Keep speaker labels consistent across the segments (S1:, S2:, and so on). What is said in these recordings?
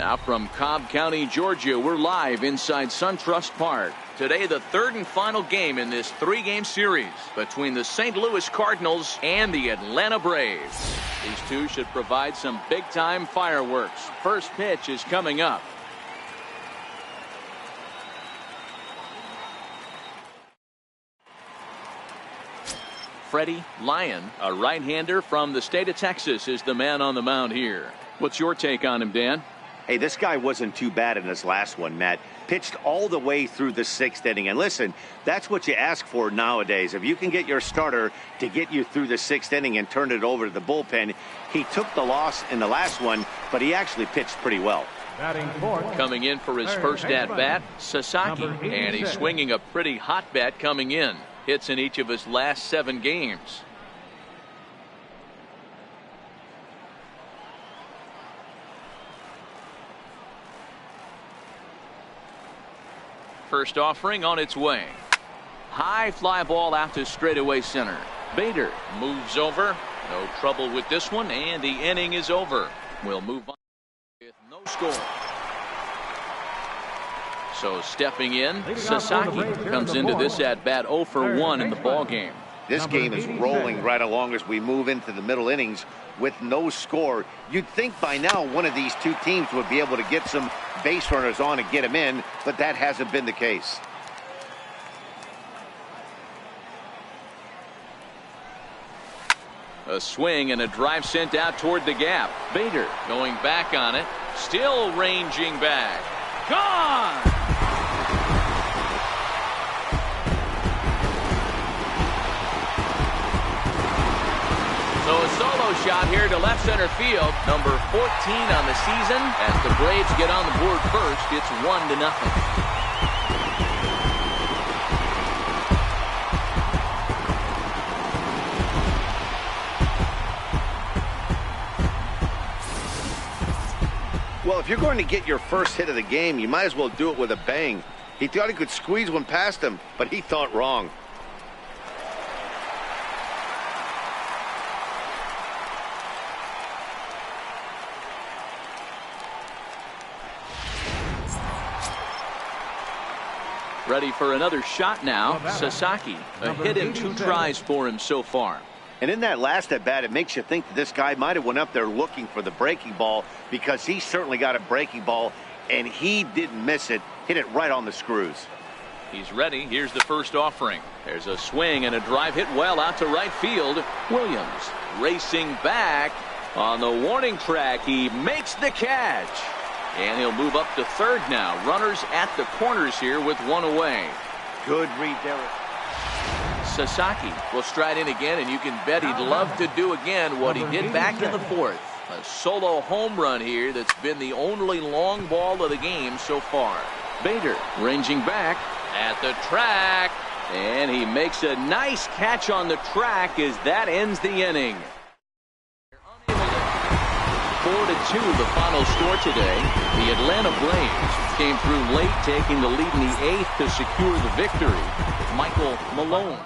S1: Now from Cobb County, Georgia, we're live inside SunTrust Park. Today, the third and final game in this three-game series between the St. Louis Cardinals and the Atlanta Braves. These two should provide some big-time fireworks. First pitch is coming up. Freddie Lyon, a right-hander from the state of Texas, is the man on the mound here. What's your take on him, Dan?
S2: Hey, this guy wasn't too bad in this last one, Matt. Pitched all the way through the sixth inning. And listen, that's what you ask for nowadays. If you can get your starter to get you through the sixth inning and turn it over to the bullpen, he took the loss in the last one, but he actually pitched pretty well.
S1: Coming in for his first at-bat, Sasaki. And he's swinging a pretty hot bat coming in. Hits in each of his last 7 games. First offering on its way. High fly ball out to straightaway center. Bader moves over. No trouble with this one, and the inning is over. We'll move on with no score. So stepping in, Sasaki comes into this at bat 0 for 1 in the ball game.
S2: This game is rolling right along as we move into the middle innings with no score. You'd think by now one of these two teams would be able to get some base runners on and get them in, but that hasn't been the case.
S1: A swing and a drive sent out toward the gap. Bader going back on it, still ranging back. Gone! So a solo shot here to left center field, number 14 on the season. As the Braves get on the board first, it's 1-0.
S2: Well, if you're going to get your first hit of the game, you might as well do it with a bang. He thought he could squeeze one past him, but he thought wrong.
S1: Ready for another shot now. Sasaki, a hit in 2 tries for him so far.
S2: And in that last at bat, it makes you think that this guy might have went up there looking for the breaking ball, because he certainly got a breaking ball and he didn't miss it. Hit it right on the screws.
S1: He's ready. Here's the first offering. There's a swing and a drive hit well out to right field. Williams racing back on the warning track. He makes the catch. And he'll move up to third now. Runners at the corners here with 1 away.
S2: Good read there.
S1: Sasaki will stride in again, and you can bet he'd love to do again what he did back in the 4th. A solo home run here that's been the only long ball of the game so far. Bader ranging back at the track, and he makes a nice catch on the track as that ends the inning. 4-2 the final score today. The Atlanta Braves came through late, taking the lead in the 8th to secure the victory. Michael Malone.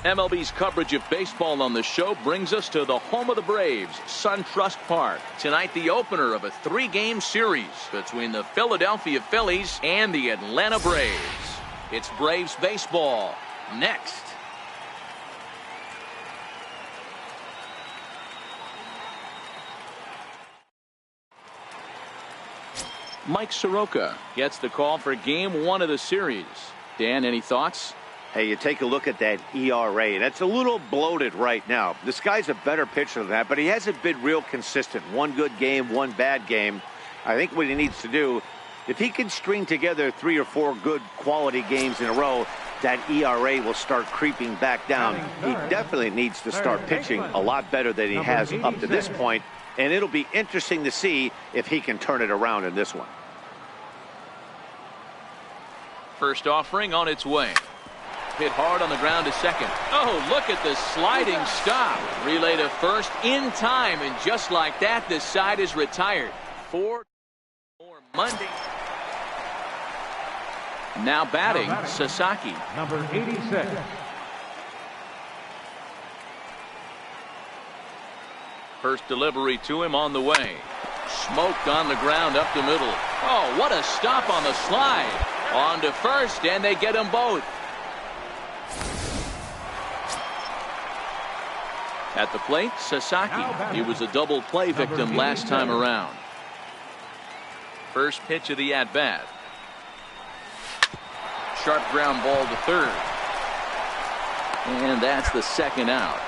S1: MLB's coverage of baseball on the show brings us to the home of the Braves, SunTrust Park. Tonight, the opener of a 3-game series between the Philadelphia Phillies and the Atlanta Braves. It's Braves baseball next. Mike Soroka gets the call for game 1 of the series. Dan, any thoughts?
S2: Hey, you take a look at that ERA, and it's a little bloated right now. This guy's a better pitcher than that, but he hasn't been real consistent. One good game, one bad game. I think what he needs to do, if he can string together 3 or 4 good quality games in a row, that ERA will start creeping back down. He definitely needs to start pitching a lot better than he has up to this point, and it'll be interesting to see if he can turn it around in this one.
S1: First offering on its way. Hit hard on the ground to second. Oh, look at the sliding stop. Relay to first in time, and just like that, this side is retired. 4 more Monday. Now batting, Sasaki.
S3: Number 86.
S1: First delivery to him on the way. Smoked on the ground up the middle. Oh, what a stop on the slide. On to first, and they get them both. At the plate, Sasaki. He was a double play victim last time around. First pitch of the at-bat. Sharp ground ball to third. And that's the second out.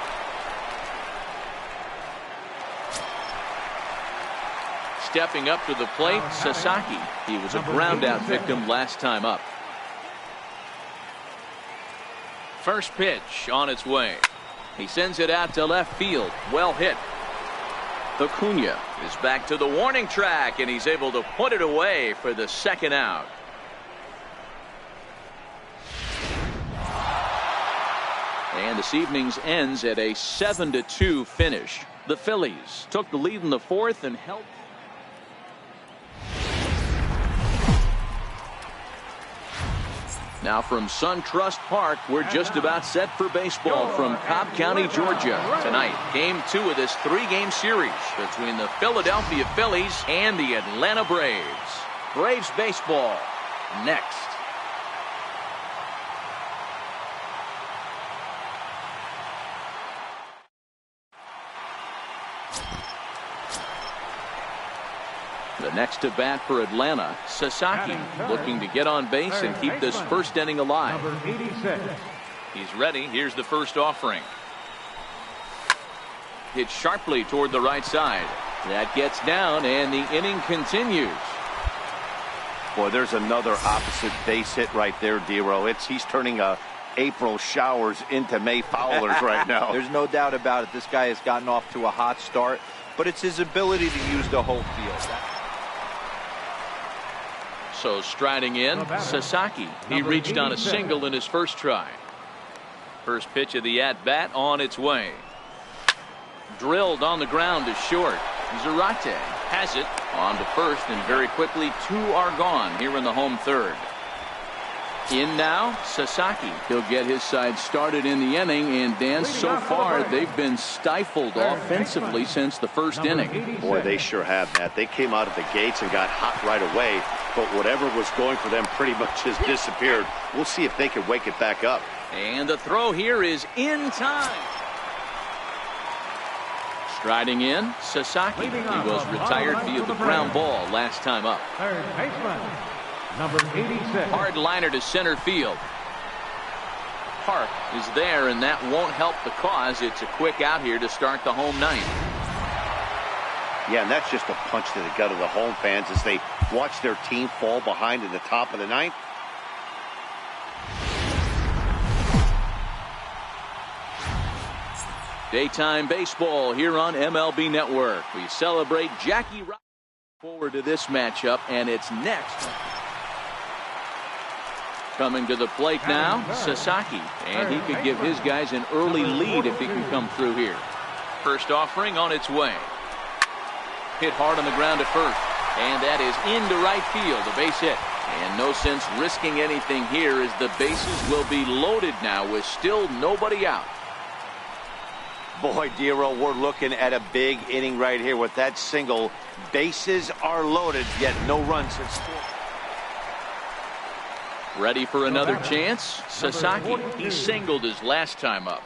S1: Stepping up to the plate, Sasaki. He was a ground out victim last time up. First pitch on its way. He sends it out to left field. Well hit. Acuna is back to the warning track, and he's able to put it away for the second out. And this evening's ends at a 7-2 finish. The Phillies took the lead in the fourth and held. Now from SunTrust Park, we're just about set for baseball from Cobb County, Georgia. Tonight, game 2 of this 3-game series between the Philadelphia Phillies and the Atlanta Braves. Braves baseball next. The next to bat for Atlanta, Sasaki, looking to get on base and keep this first inning alive.
S3: Number 86.
S1: He's ready. Here's the first offering. Hit sharply toward the right side. That gets down, and the inning continues.
S2: Boy, there's another opposite base hit right there, Dero. He's turning April showers into May foulers right now.
S4: There's no doubt about it. This guy has gotten off to a hot start, but it's his ability to use the whole field.
S1: So striding in, Sasaki. He reached on a single in his first try. First pitch of the at-bat on its way. Drilled on the ground to short. Rtts has it on to first, and very quickly 2 are gone here in the home third. In now, Sasaki. He'll get his side started in the inning, and Dan, so far they've been stifled offensively since the first inning.
S2: Boy, they sure have, Matt. They came out of the gates and got hot right away, but whatever was going for them pretty much has disappeared. We'll see if they can wake it back up.
S1: And the throw here is in time. Striding in, Sasaki. He was retired via the ground ball last time up.
S3: Third baseman, number 86.
S1: Hard liner to center field. Park is there, and that won't help the cause. It's a quick out here to start the home ninth.
S2: Yeah, and that's just a punch to the gut of the home fans as they watch their team fall behind in the top of the ninth.
S1: Daytime baseball here on MLB Network. We celebrate Jackie Robinson. Forward to this matchup, and it's next. Coming to the plate now, Sasaki. And he could give his guys an early lead if he can come through here. First offering on its way. Hit hard on the ground at first. And that is into right field, a base hit. And no sense risking anything here as the bases will be loaded now with still nobody out.
S2: Boy, Dero, we're looking at a big inning right here with that single. Bases are loaded, yet no runs have scored.
S1: Ready for another chance? Sasaki. He singled his last time up.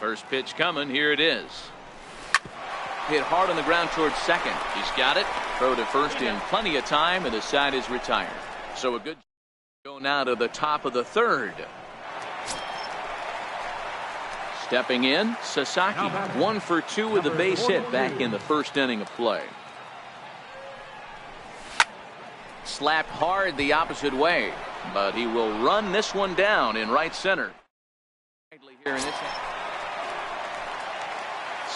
S1: First pitch coming. Here it is. Hit hard on the ground towards second. He's got it. Throw to first in plenty of time, and the side is retired. So a good go now to the top of the third. Stepping in, Sasaki. 1 for 2 with a base hit back in the first inning of play. Slapped hard the opposite way, but he will run this one down in right center. Here in this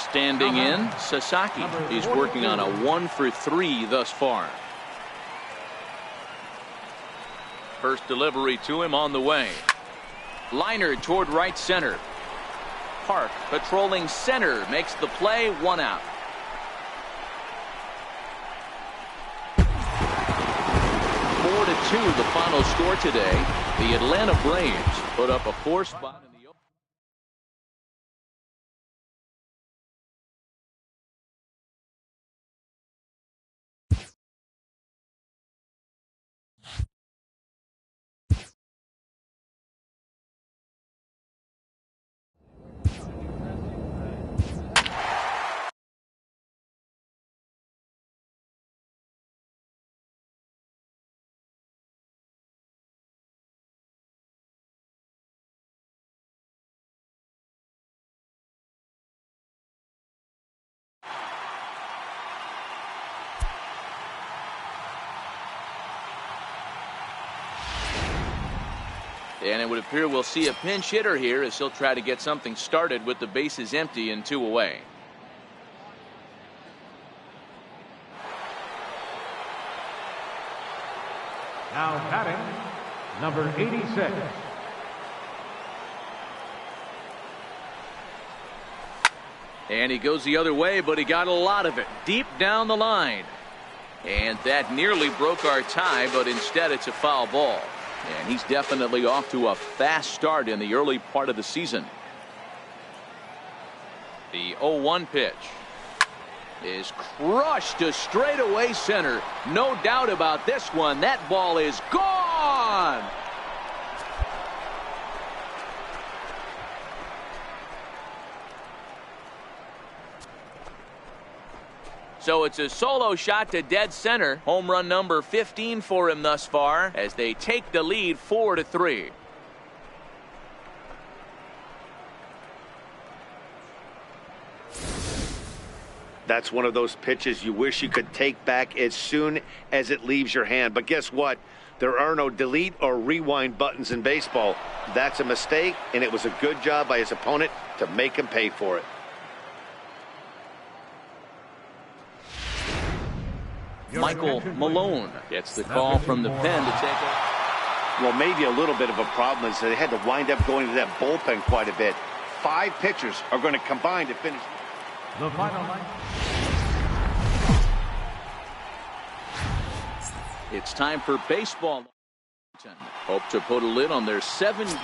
S1: standing in, Sasaki. He's working on a 1 for 3 thus far. First delivery to him on the way. Liner toward right center. Park patrolling center makes the play. 1 out. Four to 2 the final score today. The Atlanta Braves put up a 4 spot in the and it would appear we'll see a pinch hitter here as he'll try to get something started with the bases empty and 2 away.
S3: Now batting, number 86.
S1: And he goes the other way, but he got a lot of it deep down the line. And that nearly broke our tie, but instead it's a foul ball. And he's definitely off to a fast start in the early part of the season. The 0-1 pitch is crushed to straightaway center. No doubt about this one. That ball is gone. So it's a solo shot to dead center. Home run number 15 for him thus far as they take the lead 4 to 3.
S2: That's one of those pitches you wish you could take back as soon as it leaves your hand. But guess what? There are no delete or rewind buttons in baseball. That's a mistake, and it was a good job by his opponent to make him pay for it.
S1: Michael Malone gets the call from the pen to take it.
S2: Well, maybe a little bit of a problem is that they had to wind up going to that bullpen quite a bit. 5 pitchers are going to combine to finish.
S3: The final line.
S1: It's time for baseball. Hope to put a lid on their 7-game.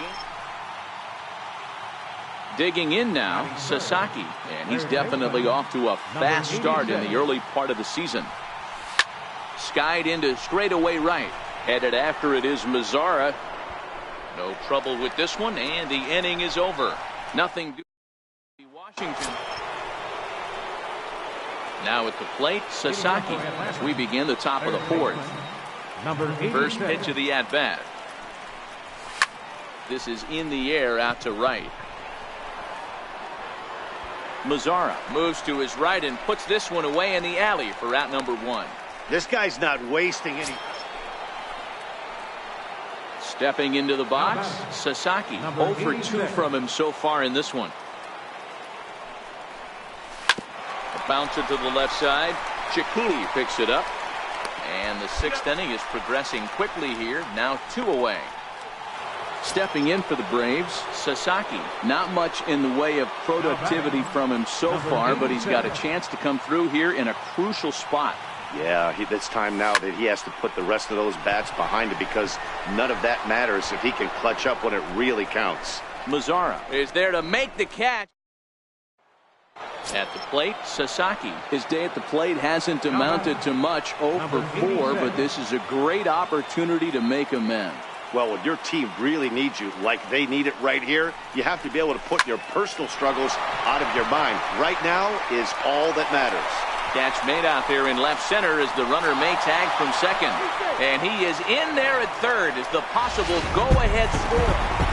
S1: Digging in now, Sasaki, and he's definitely off to a fast start in the early part of the season. Skied into straightaway right. Headed after it is Mazzara. No trouble with this one, and the inning is over. Nothing to Washington. Now at the plate, Sasaki as we begin the top of the 4th. First pitch of the at-bat. This is in the air out to right. Mazzara moves to his right and puts this one away in the alley for out number 1.
S2: This guy's not wasting any.
S1: Stepping into the box, Sasaki. 0 for 2 from him so far in this one. A bouncer to the left side. Chikuli picks it up. And the 6th inning is progressing quickly here. Now 2 away. Stepping in for the Braves, Sasaki. Not much in the way of productivity from him so far, but he's got a chance to come through here in a crucial spot.
S2: Yeah, it's time now that he has to put the rest of those bats behind him because none of that matters if he can clutch up when it really counts.
S1: Mazzara is there to make the catch. At the plate, Sasaki. His day at the plate hasn't amounted to much. 0 for 4, but this is a great opportunity to make amends.
S2: Well, when your team really needs you, like they need it right here, you have to be able to put your personal struggles out of your mind. Right now is all that matters.
S1: Catch made out there in left center as the runner may tag from second. And he is in there at third as the possible go-ahead score.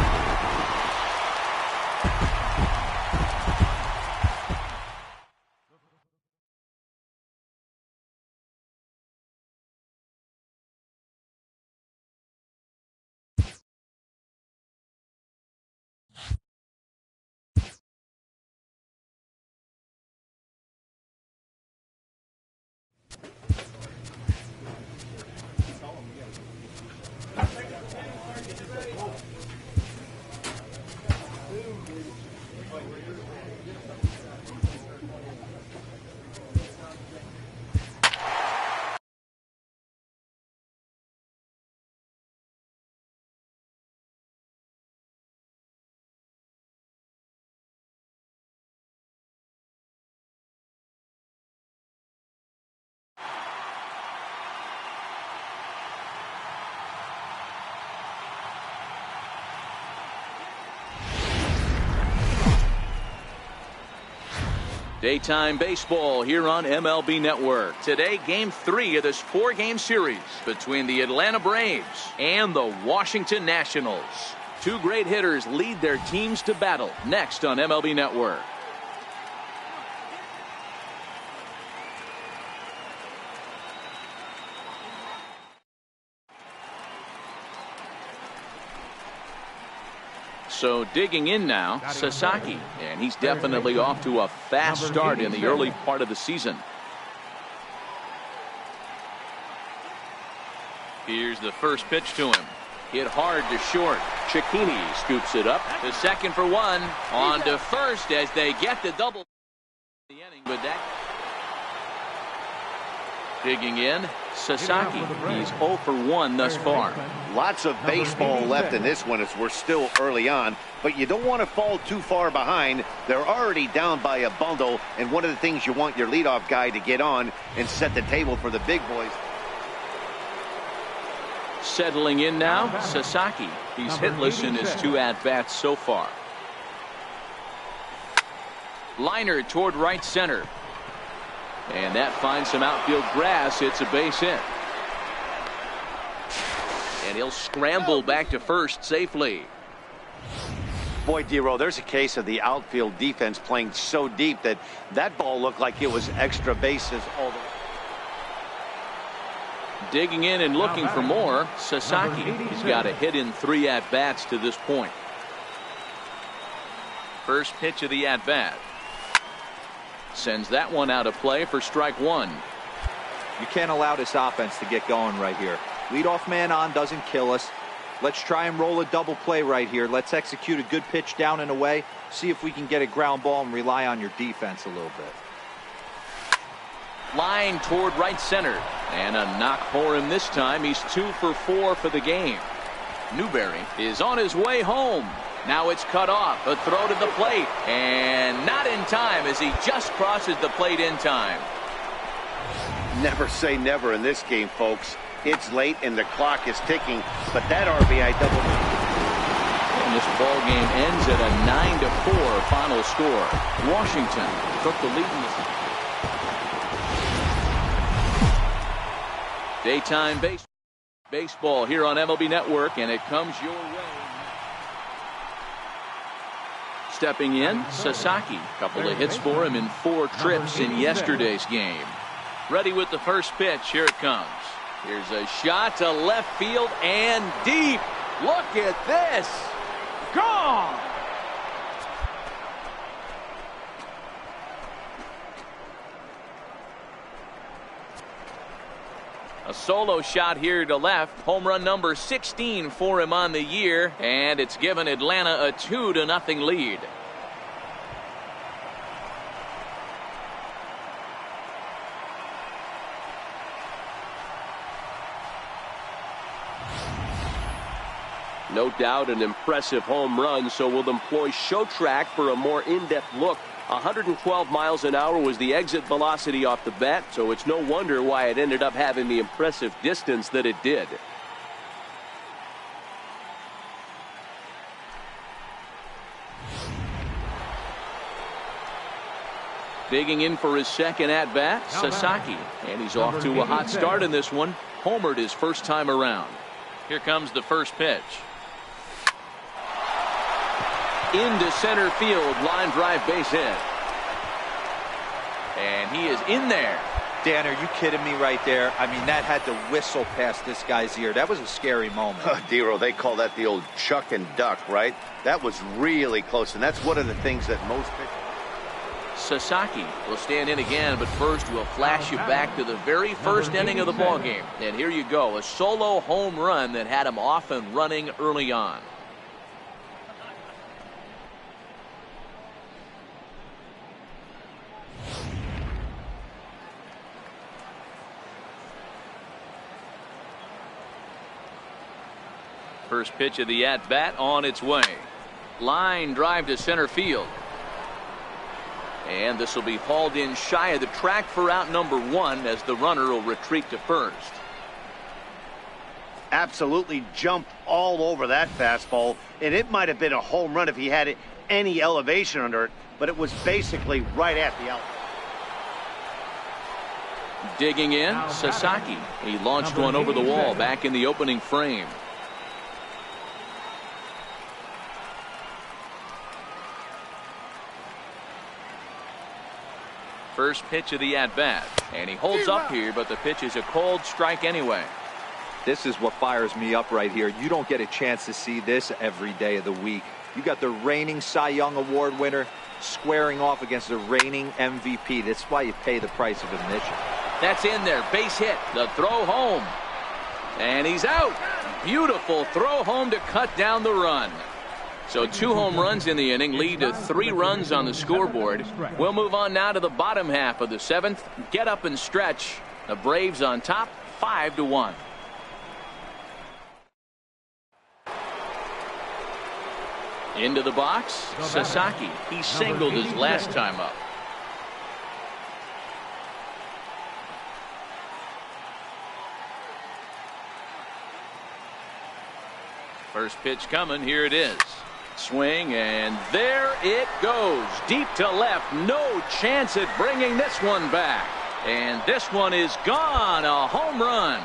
S1: Daytime baseball here on MLB Network. Today, Game 3 of this 4-game series between the Atlanta Braves and the Washington Nationals. Two great hitters lead their teams to battle next on MLB Network. So digging in now, Sasaki, and he's definitely off to a fast start in the early part of the season. Here's the first pitch to him. Hit hard to short. Cicchini scoops it up to second for one. On to first as they get the double. The inning with that. Digging in, Sasaki. He's 0 for 1 thus far.
S2: Lots of baseball left in this one as we're still early on, but you don't want to fall too far behind. They're already down by a bundle, and one of the things you want your leadoff guy to get on and set the table for the big boys.
S1: Settling in now, Sasaki. He's hitless in his 2 at-bats so far. Liner toward right center. And that finds some outfield grass. It's a base hit. And he'll scramble back to first safely.
S2: Boy, D-Row, there's a case of the outfield defense playing so deep that ball looked like it was extra bases all the way.
S1: Digging in and looking for more, Sasaki. He's got a hit in 3 at-bats to this point. First pitch of the at-bat. Sends that one out of play for strike 1.
S4: You can't allow this offense to get going right here. Leadoff man on doesn't kill us. Let's try and roll a double play right here. Let's execute a good pitch down and away. See if we can get a ground ball and rely on your defense a little bit.
S1: Line toward right center. And a knock for him this time. He's 2 for 4 for the game. Newberry is on his way home. Now it's cut off. A throw to the plate. And not in time as he just crosses the plate in time.
S2: Never say never in this game, folks. It's late and the clock is ticking, but that RBI double.
S1: And this ball game ends at a 9-4 final score. Washington took the lead in the daytime baseball here on MLB Network, and it comes your way. Stepping in, Sasaki. Couple of hits for him in 4 trips in yesterday's game. Ready with the first pitch. Here it comes. Here's a shot to left field and deep. Look at this. Gone. A solo shot here to left. Home run number 16 for him on the year, and it's given Atlanta a 2-0 lead.
S5: No doubt an impressive home run, so we'll employ show track for a more in-depth look. 112 miles an hour was the exit velocity off the bat, so it's no wonder why it ended up having the impressive distance that it did.
S1: Digging in for his second at-bat, Sasaki. And he's off to a hot start in this one. Homered his first time around. Here comes the first pitch. Into center field, line drive base hit. And he is in there.
S4: Dan, are you kidding me right there? I mean, that had to whistle past this guy's ear. That was a scary moment.
S2: Dero, they call that the old chuck and duck, right? That was really close, and that's one of the things that most pitchers...
S1: Sasaki will stand in again, but first we'll flash you back to the very first inning of the ballgame. And here you go, a solo home run that had him off and running early on. First pitch of the at-bat on its way. Line drive to center field. And this will be hauled in shy of the track for out number 1 as the runner will retreat to first.
S2: Absolutely jumped all over that fastball, and it might have been a home run if he had any elevation under it, but it was basically right at the outfield.
S1: Digging in, Sasaki. He launched one over the wall back in the opening frame. First pitch of the at-bat, and he holds up here, but the pitch is a cold strike anyway.
S4: This is what fires me up right here. You don't get a chance to see this every day of the week. You got the reigning Cy Young Award winner squaring off against the reigning MVP. That's why you pay the price of admission.
S1: That's in there, base hit, the throw home, and he's out. Beautiful throw home to cut down the run. So 2 home runs in the inning lead to 3 runs on the scoreboard. We'll move on now to the bottom half of the 7th. Get up and stretch. The Braves on top, 5-1. Into the box, Sasaki. He singled his last time up. First pitch coming. Here it is. Swing, and there it goes. Deep to left. No chance at bringing this one back. And this one is gone. A home run.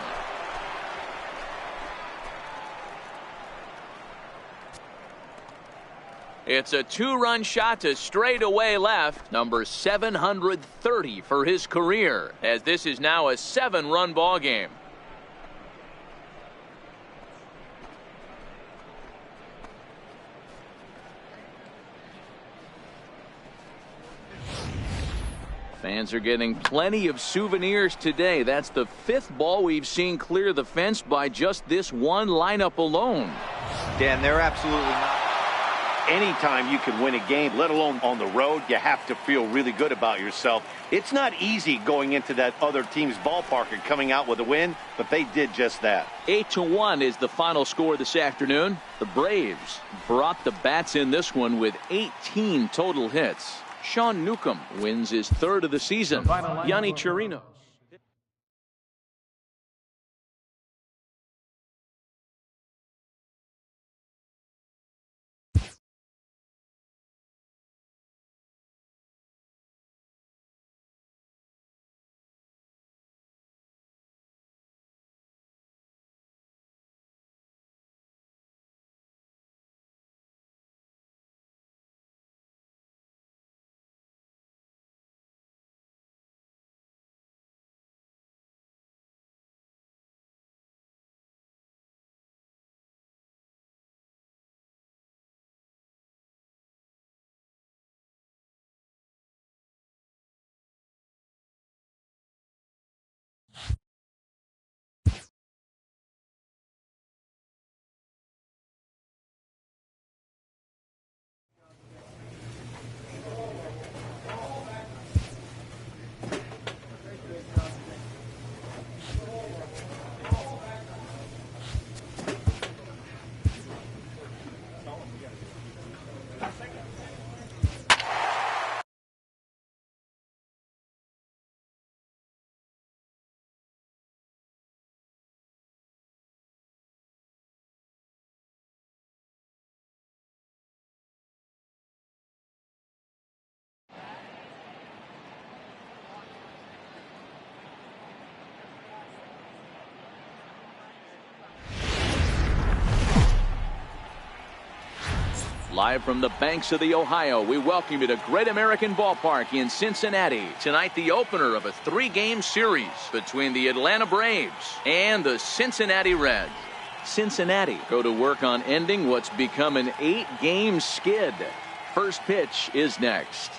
S1: It's a 2-run shot to straightaway left. Number 730 for his career, as this is now a 7-run ball game. Fans are getting plenty of souvenirs today. That's the 5th ball we've seen clear the fence by just this one lineup alone.
S4: Dan, they're absolutely not.
S2: Anytime you can win a game, let alone on the road, you have to feel really good about yourself. It's not easy going into that other team's ballpark and coming out with a win, but they did just that.
S1: 8-1 is the final score this afternoon. The Braves brought the bats in this one with 18 total hits. Sean Newcomb wins his 3rd of the season. Yanni Chirino. Live from the banks of the Ohio, we welcome you to Great American Ballpark in Cincinnati. Tonight, the opener of a 3-game series between the Atlanta Braves and the Cincinnati Reds. Cincinnati go to work on ending what's become an 8-game skid. First pitch is next.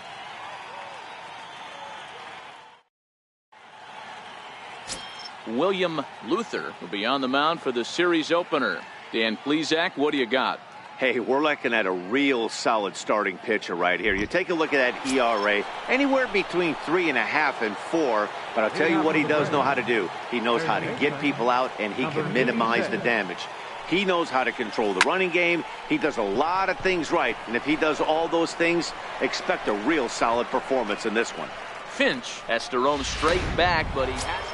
S1: William Luther will be on the mound for the series opener. Dan Plesac, what do you got?
S2: Hey, we're looking at a real solid starting pitcher right here. You take a look at that ERA, anywhere between 3.5 and 4. But I'll tell you what he does know how to do. He knows how to get people out, and he can minimize the damage. He knows how to control the running game. He does a lot of things right. And if he does all those things, expect a real solid performance in this one.
S1: Finch has to roam straight back, but he has.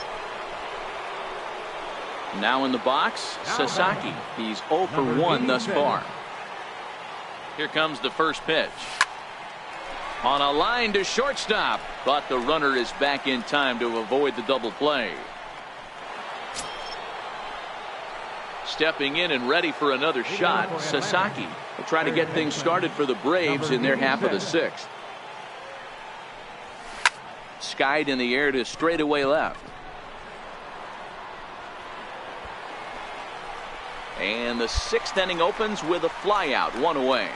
S1: Now in the box, Sasaki. He's 0 for 1 thus far. Here comes the first pitch. On a line to shortstop, but the runner is back in time to avoid the double play. Stepping in and ready for another shot, Sasaki will try to get things started for the Braves in their half of the 6th. Skied in the air to straightaway left. And the 6th inning opens with a flyout, 1 away.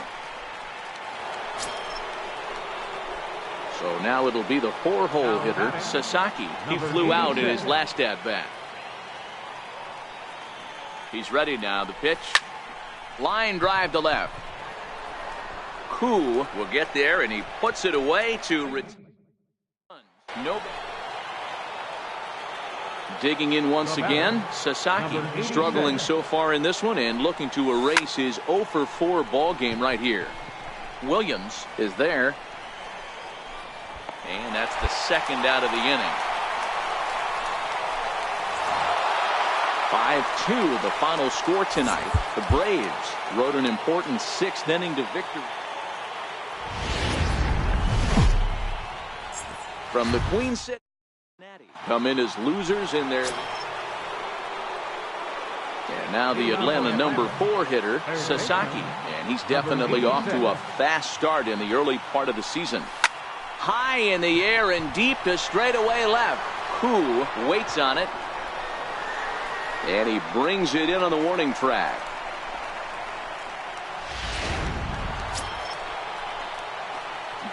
S1: So now it'll be the 4-hole hitter, Sasaki. He flew out in his last at-bat. He's ready now. The pitch. Line drive to left. Koo will get there, and he puts it away to retain. No. Digging in once again, Sasaki struggling so far in this one and looking to erase his 0 for 4 ball game right here. Williams is there. And that's the 2nd out of the inning. 5-2 the final score tonight. The Braves rode an important 6th inning to victory. From the Queen City, come in as losers in their. And now the Atlanta number 4 hitter, Sasaki. And he's definitely off to a fast start in the early part of the season. High in the air and deep to straightaway left. Koo waits on it. And he brings it in on the warning track.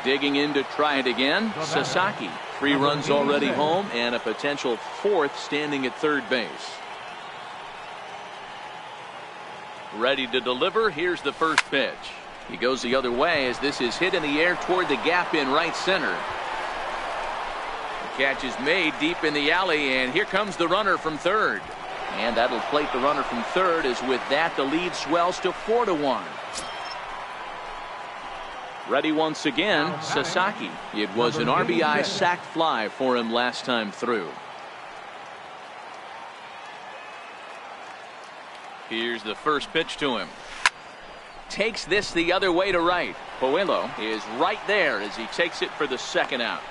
S1: Digging in to try it again, Sasaki. 3 runs already home and a potential 4th standing at third base. Ready to deliver. Here's the first pitch. He goes the other way as this is hit in the air toward the gap in right center. The catch is made deep in the alley, and here comes the runner from third. And that'll plate the runner from third, as with that the lead swells to 4-1. Ready once again, Sasaki. It was an RBI sac fly for him last time through. Here's the first pitch to him. Takes this the other way to right. Puello is right there as he takes it for the 2nd out.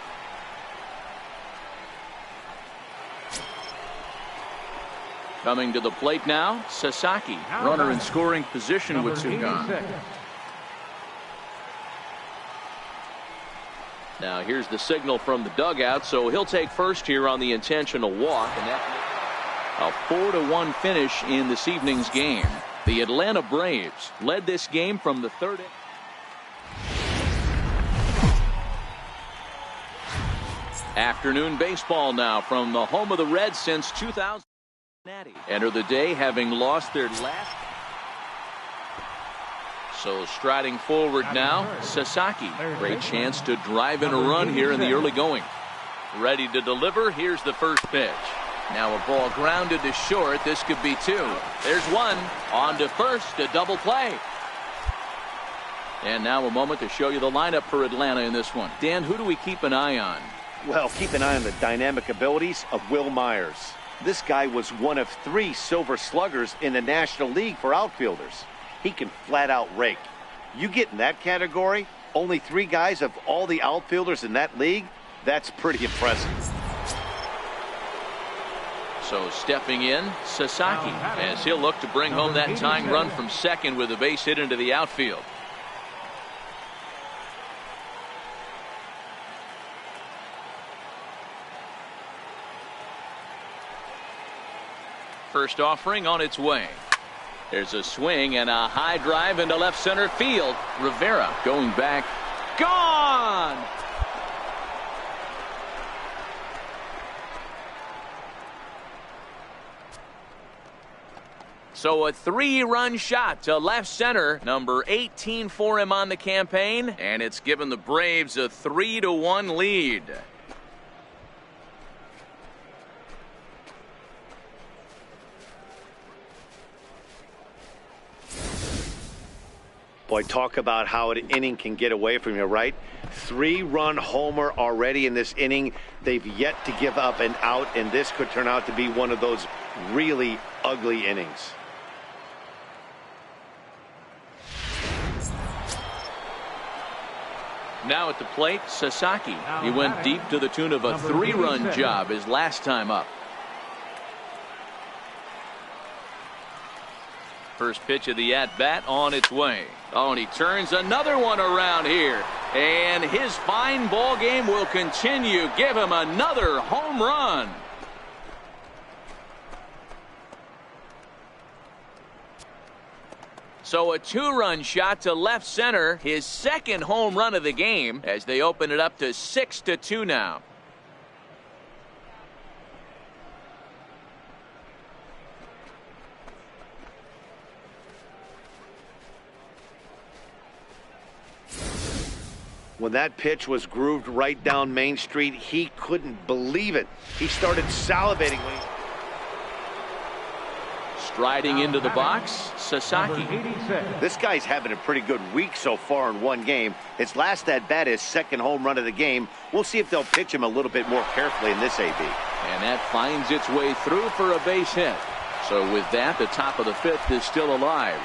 S1: Coming to the plate now, Sasaki. Runner in scoring position with 2 gone. Now here's the signal from the dugout, so he'll take first here on the intentional walk, and that a 4-1 finish in this evening's game. The Atlanta Braves led this game from the 3rd inning. Afternoon baseball now from the home of the Reds since 2000. Enter the day having lost their last. So striding forward now, Sasaki. Great chance to drive in a run here in the early going. Ready to deliver. Here's the first pitch. Now a ball grounded to short. This could be 2. There's 1. On to first, a double play. And now a moment to show you the lineup for Atlanta in this one. Dan, who do we keep an eye on?
S2: Well, keep an eye on the dynamic abilities of Will Myers. This guy was one of 3 Silver Sluggers in the National League for outfielders. He can flat out rake. You get in that category, only 3 guys of all the outfielders in that league, that's pretty impressive.
S1: So stepping in, Sasaki, as he'll look to bring home that tying run from second with a base hit into the outfield. First offering on its way. There's a swing and a high drive into left center field. Rivera going back. Gone! So a 3-run shot to left center, number 18 for him on the campaign, and it's given the Braves a 3-1 lead.
S2: Boy, talk about how an inning can get away from you, right? 3-run homer already in this inning. They've yet to give up an out, and this could turn out to be one of those really ugly innings.
S1: Now at the plate, Sasaki. He went deep to the tune of a 3-run job his last time up. First pitch of the at-bat on its way. Oh, and he turns another one around here. And his fine ball game will continue. Give him another home run. So a 2-run shot to left center, his second home run of the game, as they open it up to 6-2 now.
S2: When that pitch was grooved right down Main Street, he couldn't believe it. He started salivating when he...
S1: Striding into the box, Sasaki.
S2: This guy's having a pretty good week so far in one game. His last at-bat is second home run of the game. We'll see if they'll pitch him a little bit more carefully in this AB.
S1: And that finds its way through for a base hit. So with that, the top of the 5th is still alive.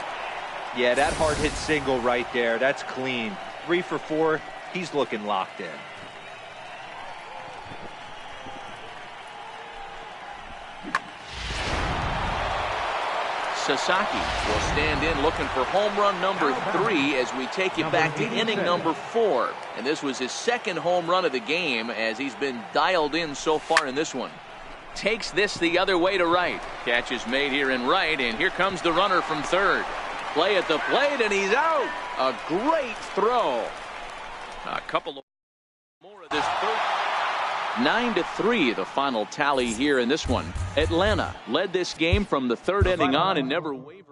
S4: Yeah, that hard hit single right there. That's clean. 3 for 4. He's looking locked in.
S1: Sasaki will stand in looking for home run number 3 as we take it back to inning number 4. And this was his second home run of the game as he's been dialed in so far in this one. Takes this the other way to right. Catch is made here in right, and here comes the runner from third. Play at the plate, and he's out. A great throw. A couple of more of this first. 9-3 the final tally here in this one. Atlanta led this game from the 3rd inning on and never wavered.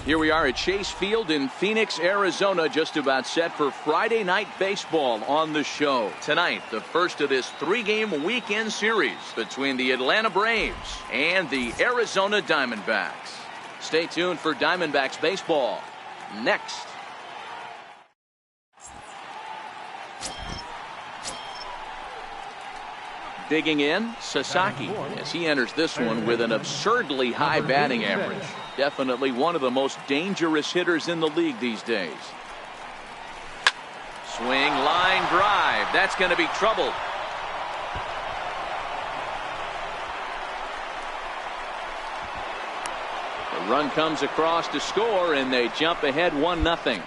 S1: Here we are at Chase Field in Phoenix, Arizona, just about set for Friday night baseball on the show. Tonight, the first of this 3-game weekend series between the Atlanta Braves and the Arizona Diamondbacks. Stay tuned for Diamondbacks baseball next. Digging in, Sasaki, as he enters this one with an absurdly high batting average. Definitely one of the most dangerous hitters in the league these days. Swing, line drive. That's going to be trouble. The run comes across to score, and they jump ahead 1-0.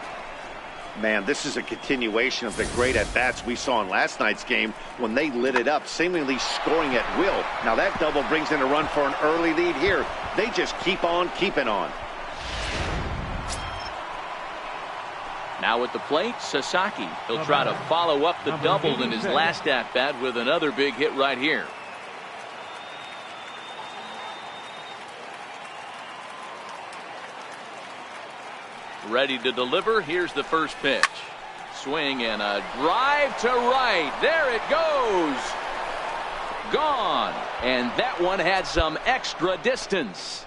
S2: Man, this is a continuation of the great at-bats we saw in last night's game when they lit it up, seemingly scoring at will. Now that double brings in a run for an early lead here. They just keep on keeping on.
S1: Now at the plate, Sasaki. He'll try to follow up the double in his last at-bat with another big hit right here. Ready to deliver. Here's the first pitch. Swing and a drive to right. There it goes. Gone. And that one had some extra distance.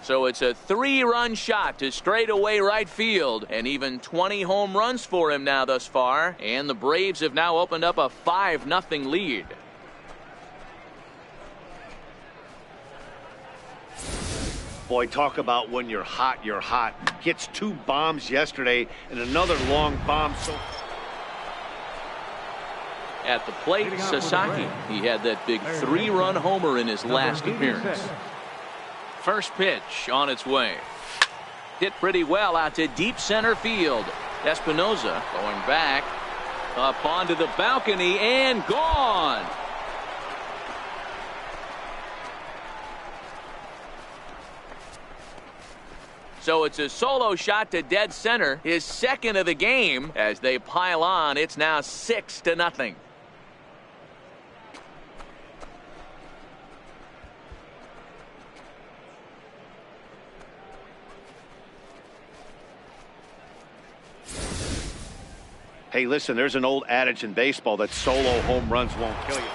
S1: So it's a 3-run shot to straightaway right field, and even 20 home runs for him now thus far. And the Braves have now opened up a 5-0 lead.
S2: Boy, talk about when you're hot, you're hot. Hits 2 bombs yesterday and another long bomb.
S1: At the plate, Sasaki. He had that big 3-run homer in his last appearance. First pitch on its way. Hit pretty well out to deep center field. Espinosa going back up onto the balcony and gone. So it's a solo shot to dead center, his second of the game. As they pile on, it's now 6-0.
S2: Hey, listen, there's an old adage in baseball that solo home runs won't kill you.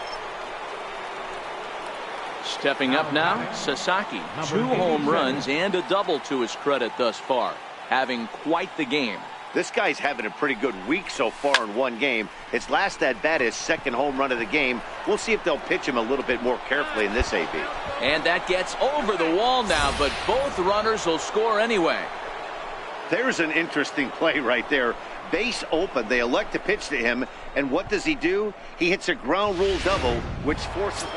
S1: Stepping up now, Sasaki. 2 home runs and a double to his credit thus far. Having quite the game.
S2: This guy's having a pretty good week so far in one game. His last at-bat, his second home run of the game. We'll see if they'll pitch him a little bit more carefully in this AB.
S1: And that gets over the wall now, but both runners will score anyway.
S2: There's an interesting play right there. Base open. They elect to pitch to him. And what does he do? He hits a ground rule double, which forces him.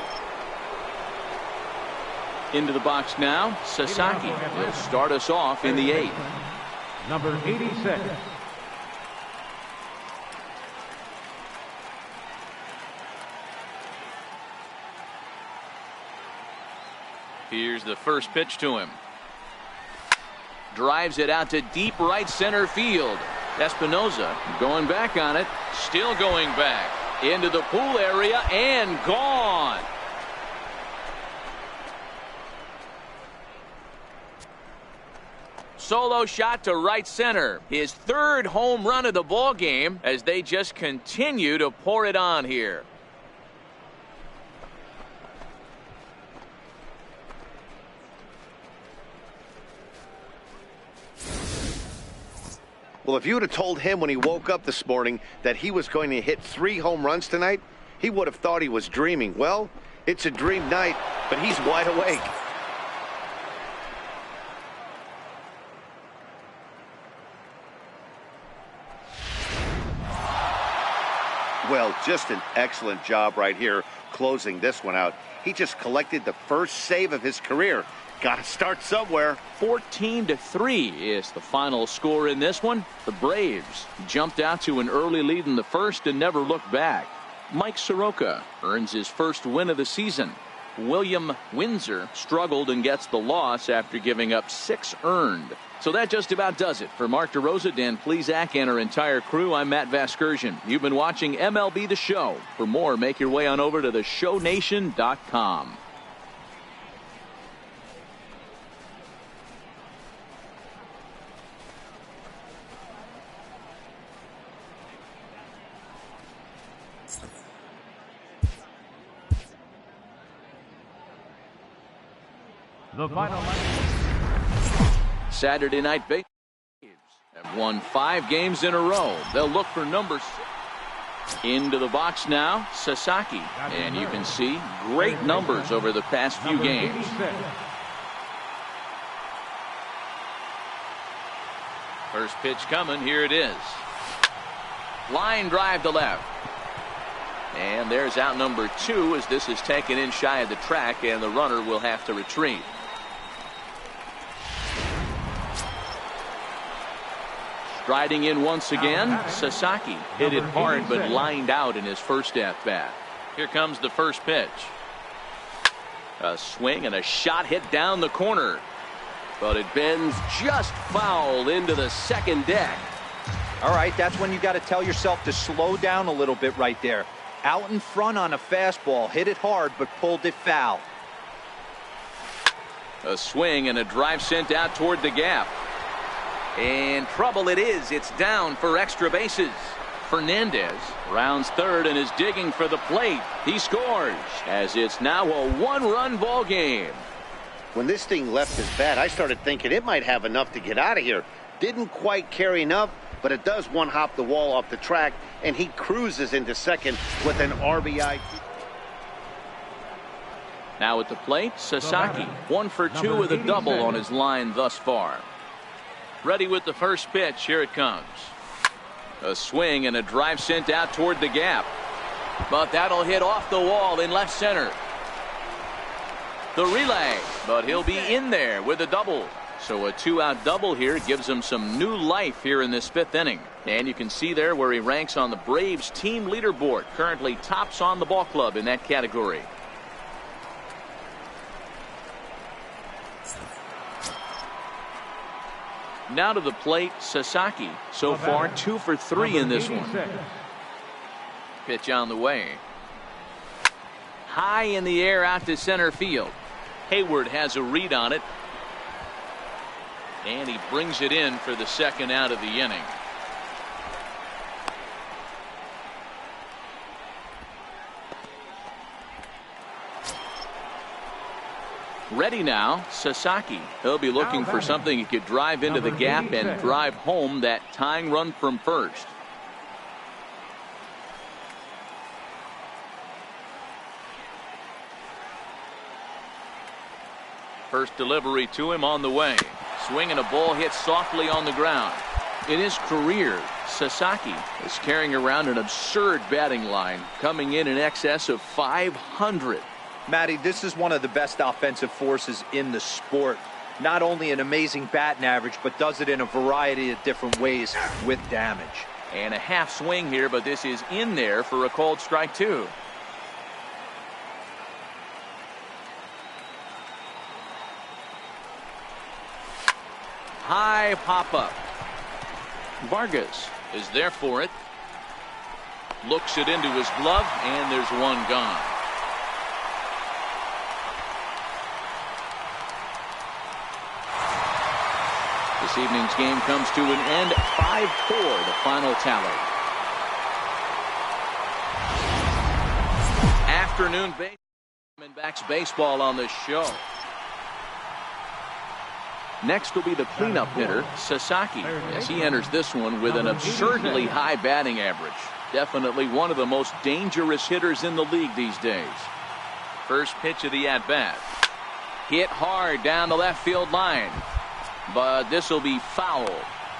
S1: Into the box now, Sasaki will start us off in the 8th.
S3: Number 86.
S1: Here's the first pitch to him. Drives it out to deep right center field. Espinosa going back on it. Still going back. Into the pool area and gone. Solo shot to right center. His 3rd home run of the ball game as they just continue to pour it on here.
S2: Well, if you would have told him when he woke up this morning that he was going to hit 3 home runs tonight, he would have thought he was dreaming. Well, it's a dream night, but he's wide awake. Well, just an excellent job right here closing this one out. He just collected the first save of his career. Got to start somewhere.
S1: 14-3 is the final score in this one. The Braves jumped out to an early lead in the first and never looked back. Mike Soroka earns his first win of the season. William Windsor struggled and gets the loss after giving up 6 earned. So that just about does it. For Mark DeRosa, Dan Plesac, and our entire crew, I'm Matt Vasgersian. You've been watching MLB The Show. For more, make your way on over to theshownation.com.
S3: The final.
S1: Saturday night Braves have won 5 games in a row. They'll look for number 6. Into the box now, Sasaki. And you can see great numbers over the past few games. First pitch coming. Here it is. Line drive to left. And there's out number 2 as this is taken in shy of the track, and the runner will have to retreat. Striding in once again, Sasaki hit it hard but lined out in his first at-bat. Here comes the first pitch. A swing and a shot hit down the corner.
S5: But it bends just foul into the second deck.
S4: All right, that's when you got to tell yourself to slow down a little bit right there. Out in front on a fastball, hit it hard, but pulled it foul.
S1: A swing and a drive sent out toward the gap. And trouble it is. It's down for extra bases. Fernandez rounds third and is digging for the plate. He scores as it's now a one-run ball game.
S2: When this thing left his bat, I started thinking it might have enough to get out of here. Didn't quite carry enough, but it does one-hop the wall off the track, and he cruises into second with an RBI.
S1: Now at the plate, Sasaki, 1 for 2 with a double on his line thus far. Ready with the first pitch. Here it comes. A swing and a drive sent out toward the gap. But that'll hit off the wall in left center. The relay, but he'll be in there with a double. So a 2-out double here gives him some new life here in this 5th inning. And you can see there where he ranks on the Braves team leaderboard. Currently tops on the ball club in that category. Now to the plate, Sasaki. So far 2 for 3 in this one. Pitch on the way. High in the air out to center field. Hayward has a read on it. And he brings it in for the second out of the inning. Ready now, Sasaki. He'll be looking for something he could drive into the gap and drive home that tying run from first. First delivery to him on the way. Swing and a ball hit softly on the ground. In his career, Sasaki is carrying around an absurd batting line, coming in excess of 500.
S4: Matty, this is one of the best offensive forces in the sport. Not only an amazing batting average, but does it in a variety of different ways with damage.
S1: And a half swing here, but this is in there for a called strike 2. High pop-up. Vargas is there for it. Looks it into his glove, and there's one gone. This evening's game comes to an end. 5-4, the final tally. Afternoon backs baseball on this show. Next will be the cleanup hitter, Sasaki, as he enters this one with an absurdly high batting average. Definitely one of the most dangerous hitters in the league these days. First pitch of the at-bat. Hit hard down the left field line. But this will be foul.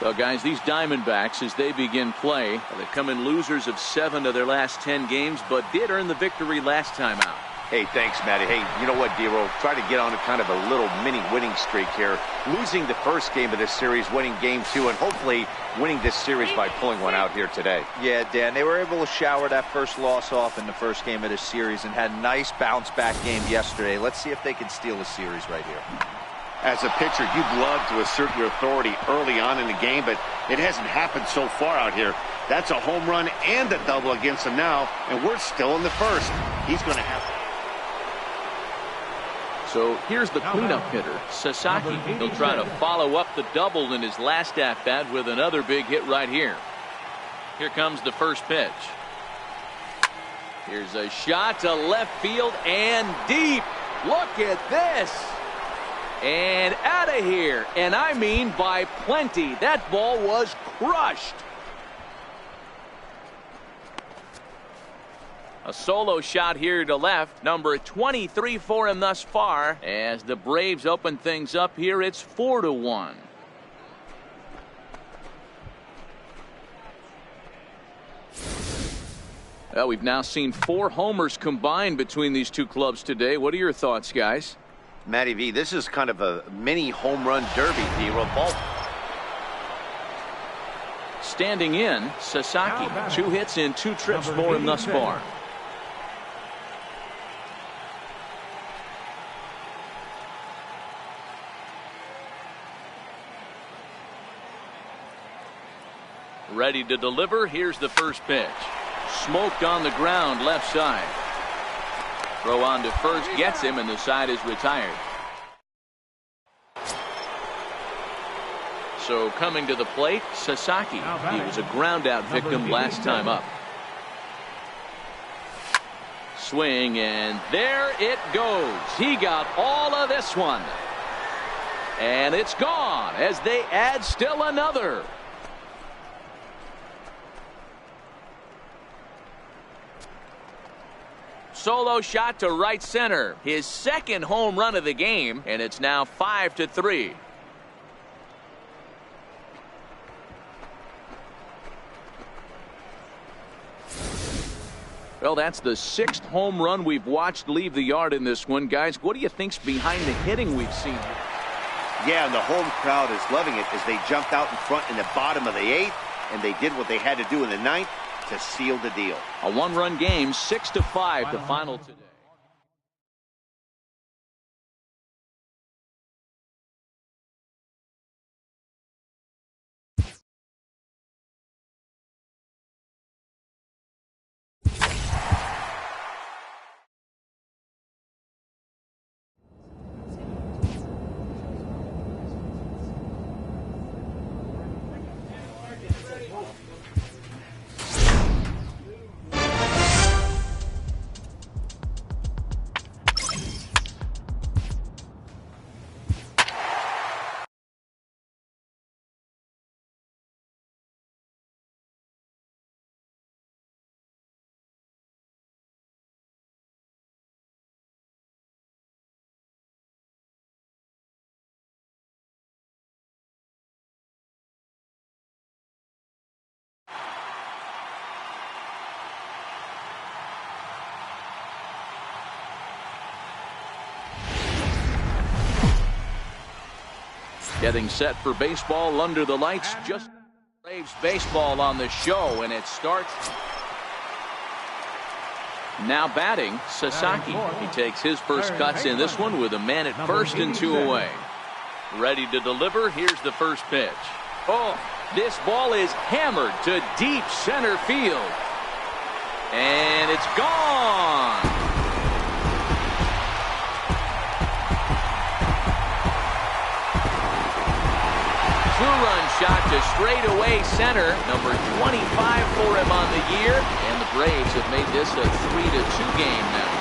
S1: So guys, these Diamondbacks, as they begin play, they come in losers of 7 of their last 10 games, but did earn the victory last time out.
S2: Hey, thanks, Matty. Hey, you know what, D-Roll? Try to get on a kind of a little mini winning streak here. Losing the first game of this series, winning game 2, and hopefully winning this series by pulling one out here today.
S4: Yeah, Dan, they were able to shower that first loss off in the first game of this series and had a nice bounce-back game yesterday. Let's see if they can steal the series right here.
S2: As a pitcher, you'd love to assert your authority early on in the game, but it hasn't happened so far out here. That's a home run and a double against him now, and we're still in the first. He's going to have...
S1: So here's the cleanup hitter, Sasaki. He'll try to follow up the double in his last at-bat with another big hit right here. Here comes the first pitch. Here's a shot to left field and deep. Look at this. And out of here. And I mean by plenty. That ball was crushed. A solo shot here to left. Number 23 for him thus far. As the Braves open things up here, it's 4-1. Well, we've now seen 4 homers combined between these two clubs today. What are your thoughts, guys?
S2: Matty V, this is kind of a mini home run derby, D-Roll.
S1: Standing in, Sasaki. 2 hits in 2 trips for him thus far. Ready to deliver. Here's the first pitch. Smoked on the ground left side. Throw on to first gets him, and the side is retired. So coming to the plate, Sasaki. He was a ground out victim last time up. Swing, and there it goes. He got all of this one. And it's gone as they add still another. Solo shot to right center. His second home run of the game, and it's now 5-3. Well, that's the 6th home run we've watched leave the yard in this one. Guys, what do you think's behind the hitting we've seen here?
S2: Yeah, and the home crowd is loving it as they jumped out in front in the bottom of the 8th, and they did what they had to do in the 9th to seal the deal.
S1: A one-run game, 6-5, the final today. Getting set for baseball under the lights. Just Braves baseball on the show, and it starts. Now batting, Sasaki. He takes his first cuts in this one with a man at first and 2 away. Ready to deliver. Here's the first pitch. Oh, this ball is hammered to deep center field. And it's gone. Two-run shot to straightaway center. Number 25 for him on the year. And the Braves have made this a 3-2 game now.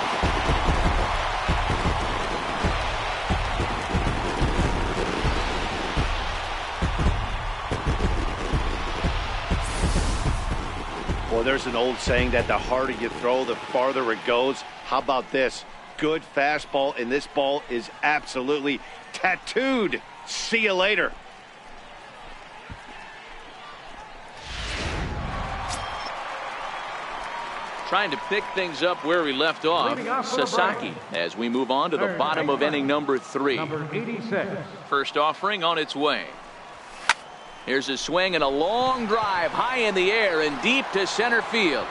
S2: Well, there's an old saying that the harder you throw, the farther it goes. How about this? Good fastball, and this ball is absolutely tattooed. See you later.
S1: Trying to pick things up where we left off, Sasaki, as we move on to the bottom of inning number 3.
S3: Number 86.
S1: First offering on its way. Here's a swing and a long drive high in the air and deep to center field.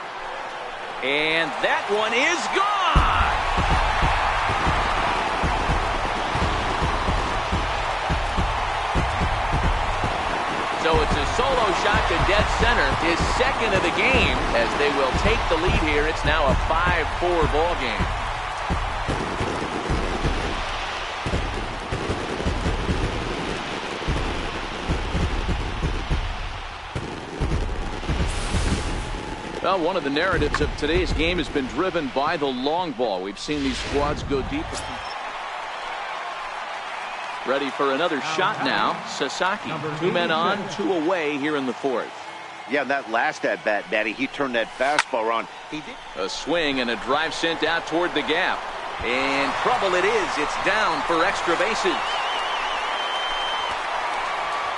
S1: And that one is gone. So it's a solo shot to dead center, his second of the game, as they will take the lead here. It's now a 5-4 ball game. Well, one of the narratives of today's game has been driven by the long ball. We've seen these squads go deep. Ready for another shot now. Sasaki, 2 men on, 2 away here in the 4th.
S2: Yeah, that last at bat, Daddy, he turned that fastball around. He did.
S1: A swing and a drive sent out toward the gap. And trouble it is. It's down for extra bases.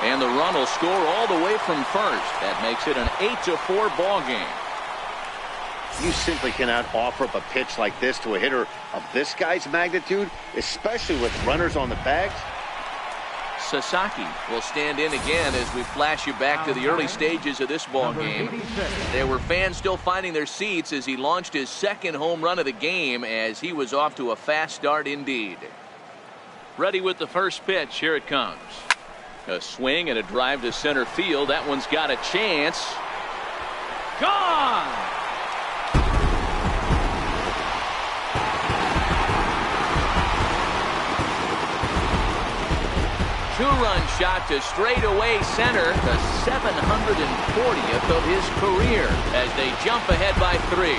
S1: And the run will score all the way from first. That makes it an 8-4 ball game.
S2: You simply cannot offer up a pitch like this to a hitter of this guy's magnitude, especially with runners on the bags.
S1: Sasaki will stand in again as we flash you back to the early stages of this ball game. There were fans still finding their seats as he launched his second home run of the game, as he was off to a fast start indeed. Ready with the first pitch. Here it comes. A swing and a drive to center field. That one's got a chance. Gone! Two-run shot to straightaway center, the 740th of his career as they jump ahead by 3.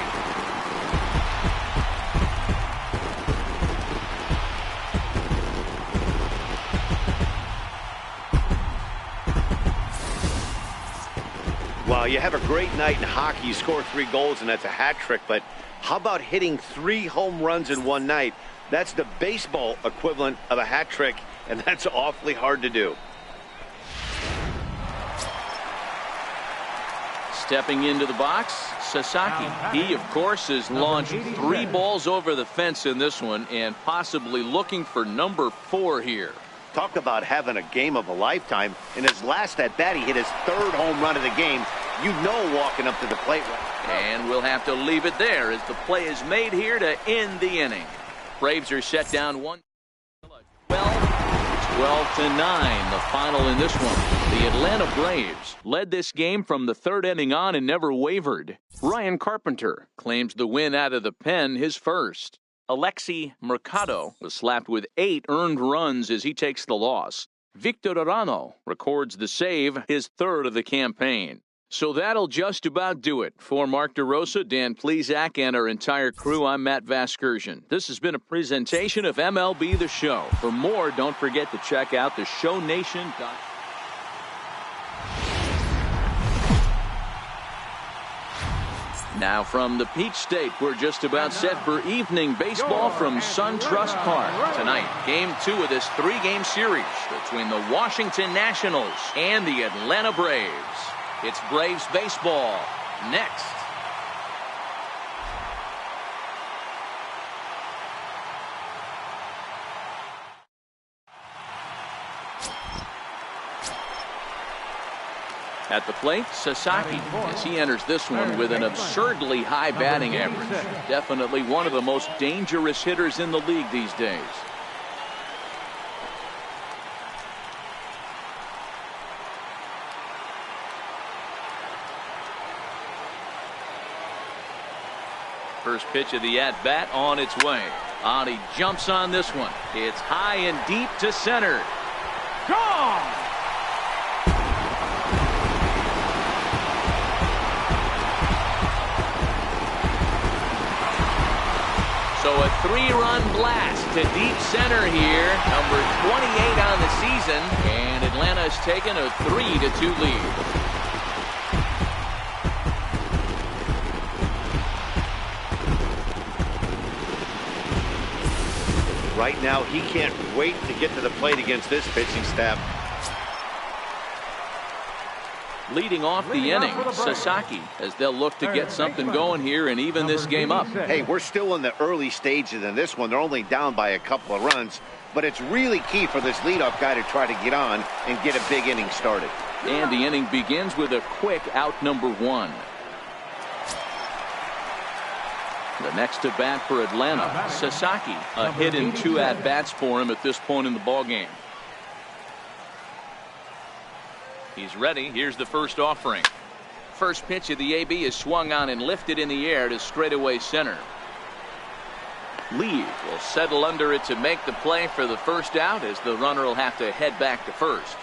S2: Well, you have a great night in hockey. You score 3 goals, and that's a hat trick. But how about hitting 3 home runs in one night? That's the baseball equivalent of a hat trick, and that's awfully hard to do.
S1: Stepping into the box, Sasaki. He, of course, has launched 3 balls over the fence in this one and possibly looking for number 4 here.
S2: Talk about having a game of a lifetime. In his last at bat, he hit his 3rd home run of the game. You know, walking up to the plate.
S1: And we'll have to leave it there as the play is made here to end the inning. Braves are set down 1-12 to 9, the final in this one. The Atlanta Braves led this game from the 3rd inning on and never wavered. Ryan Carpenter claims the win out of the pen, his first. Alexi Mercado was slapped with 8 earned runs as he takes the loss. Victor Arano records the save, his 3rd of the campaign. So that'll just about do it. For Mark DeRosa, Dan Plesac, and our entire crew, I'm Matt Vasgersian. This has been a presentation of MLB The Show. For more, don't forget to check out theshownation.com. Now from the Peach State, we're just about set for evening baseball from SunTrust Park. Tonight, Game 2 of this 3-game series between the Washington Nationals and the Atlanta Braves. It's Braves baseball next. At the plate, Sasaki, as he enters this one with an absurdly high batting average. Definitely one of the most dangerous hitters in the league these days. First pitch of the at-bat on its way. He jumps on this one. It's high and deep to center. Gone! So a 3-run blast to deep center here. Number 28 on the season. And Atlanta has taken a 3-2 lead.
S2: Right now, he can't wait to get to the plate against this pitching staff.
S1: Leading off the inning, Sasaki, as they'll look to get something going here and even this game up.
S2: Hey, we're still in the early stages in this one. They're only down by a couple of runs, but it's really key for this leadoff guy to try to get on and get a big inning started.
S1: And the inning begins with a quick out number 1. The next to bat for Atlanta, Sasaki. A hit in 2 at-bats for him at this point in the ballgame. He's ready. Here's the first offering. First pitch of the AB is swung on and lifted in the air to straightaway center. Lee will settle under it to make the play for the first out as the runner will have to head back to first.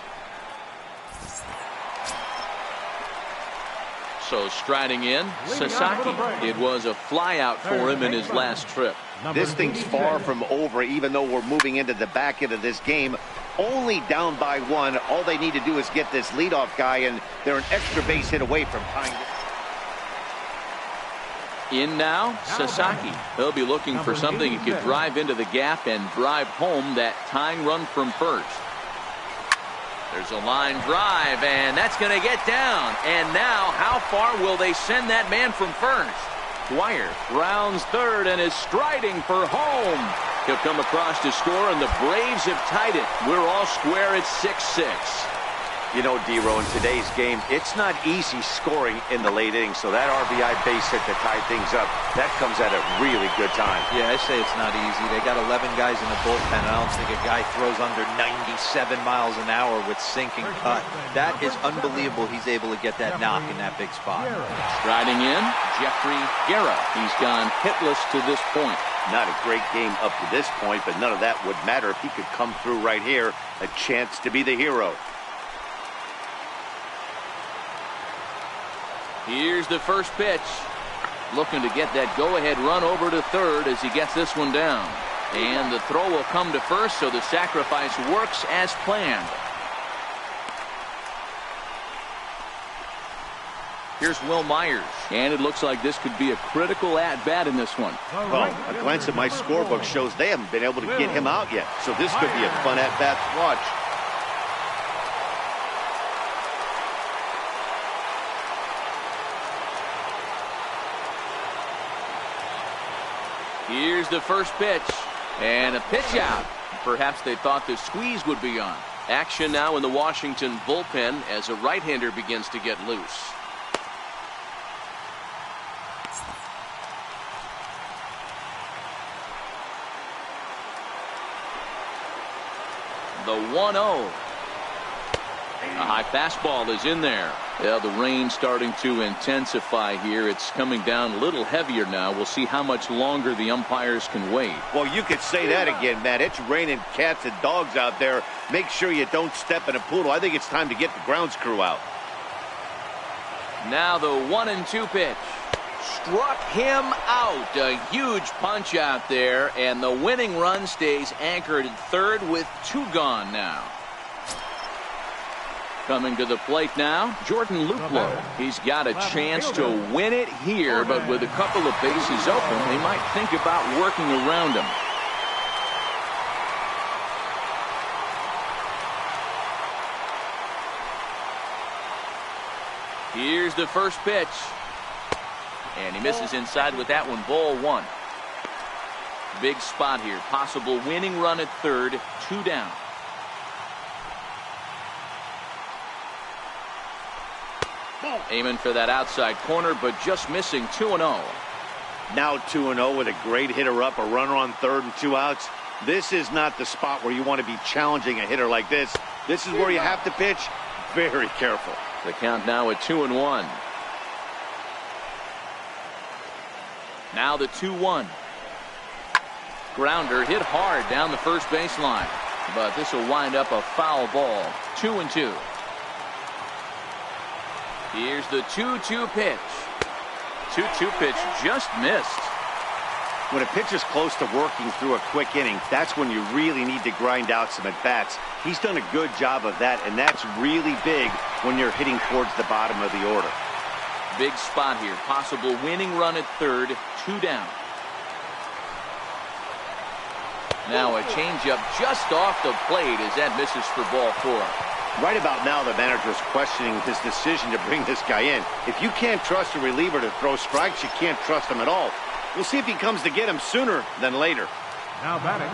S1: So striding in, Sasaki. It was a flyout for him in his last trip.
S2: This thing's far from over, even though we're moving into the back end of this game. Only down by 1. All they need to do is get this leadoff guy, and they're an extra base hit away from tying.
S1: In now, Sasaki. He'll be looking for something he could drive into the gap and drive home that tying run from first. There's a line drive, and that's going to get down. And now, how far will they send that man from first? Dwyer rounds third and is striding for home. He'll come across to score, and the Braves have tied it. We're all square at 6-6.
S2: You know, D-Row, in today's game, it's not easy scoring in the late innings, so that RBI base hit to tie things up, that comes at a really good time.
S4: Yeah, I say it's not easy. They got 11 guys in the bullpen. I don't think a guy throws under 97 miles an hour with sinking cut. That is unbelievable. He's able to get that knock in that big spot.
S1: Striding in, Jeffrey Guerra. He's gone hitless to this point.
S2: Not a great game up to this point, but none of that would matter if he could come through right here. A chance to be the hero.
S1: Here's the first pitch. Looking to get that go-ahead run over to third as he gets this one down. And the throw will come to first, so the sacrifice works as planned. Here's Will Myers. And it looks like this could be a critical at-bat in this one.
S2: Well, a glance at my scorebook shows they haven't been able to get him out yet. So this could be a fun at-bat to watch.
S1: Here's the first pitch. And a pitch out. Perhaps they thought the squeeze would be on. Action now in the Washington bullpen as a right-hander begins to get loose. The 1-0. A high fastball is in there. Yeah, the rain starting to intensify here. It's coming down a little heavier now. We'll see how much longer the umpires can wait.
S2: Well, you could say that again, Matt. It's raining cats and dogs out there. Make sure you don't step in a poodle. I think it's time to get the grounds crew out.
S1: Now the 1-2 pitch. Struck him out. A huge punch out there, and the winning run stays anchored at third with 2 gone now. Coming to the plate now, Jordan Luplow. He's got a chance to win it here, but with a couple of bases open, they might think about working around him. Here's the first pitch. And he misses inside with that one. Ball 1. Big spot here. Possible winning run at third. 2 down. Aiming for that outside corner, but just missing. 2-0.
S2: Now 2-0 with a great hitter up, a runner on third and 2 outs. This is not the spot where you want to be challenging a hitter like this. This is where you have to pitch very careful.
S1: The count now at 2-1. Now the 2-1. Grounder hit hard down the first baseline, but this will wind up a foul ball. 2-2. Here's the 2-2 pitch. 2-2 pitch just missed.
S2: When a pitcher's close to working through a quick inning, that's when you really need to grind out some at-bats. He's done a good job of that, and that's really big when you're hitting towards the bottom of the order.
S1: Big spot here. Possible winning run at third. 2 down. Now a changeup just off the plate as that misses for ball 4.
S2: Right about now, the manager's questioning his decision to bring this guy in. If you can't trust a reliever to throw strikes, you can't trust him at all. We'll see if he comes to get him sooner than later.
S3: Now batting.